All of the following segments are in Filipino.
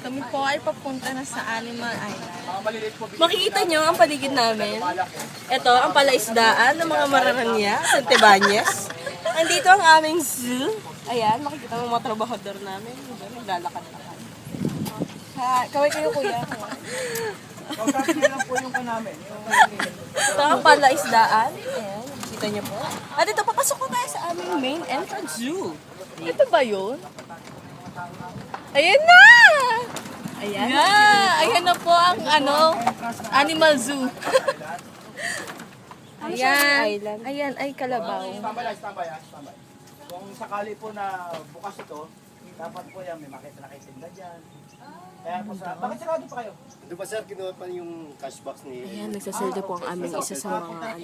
Kami po ay papunta na sa Animal Island. Makikita nyo ang paligid namin. Ito, ang palaisdaan ng mga mararanya, Santibanez. Andito ang aming zoo. Ayan, makikita mo mga trabahador namin. Naglalakad-lakad. Kaway kayo, kuya. Kausapin niyo lang po yung namin. Ito ang palaisdaan. Ayan, makikita nyo po. At ito, papasok ko tayo sa aming main entrance zoo. Ito ba yun? Ayan na! Ayan. Ayan na po ang Animal Zoo. Ayan. Ayan ay kalabaw. Standby. Kung sakali po na bukas ito, dapat po yan, may makita na kayo tinda dyan. Kaya po sa... Bakit sarado pa kayo? Di ba sir, kinuha pa yung cash box ni... Ayan, nagsasaldo po ang aming isa sa mga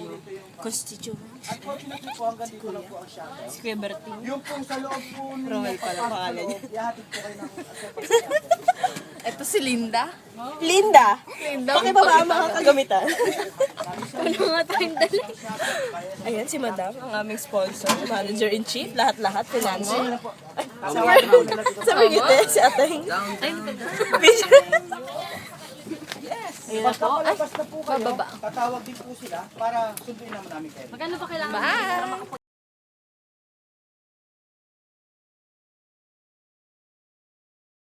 constituents. Unfortunately po, hanggang dito lang po ang shop. Si Kuya Berting. Yung pong sa loob po ninyo, Romel pala pangalan niya. ihatid po kayo ng... Ito si Linda. Linda! Linda. Bakit ba ang mga kagamitan? Ano nga tayong dali? Ayan si Madam, ang aming sponsor, manager-in-chief, lahat-lahat, financial. Sabi kita, si Ateng. Ayan na Basta po. palabas na po kayo, bababa. tatawag din po sila para sunduin naman namin kayo. Magkano pa kailangan? Bye!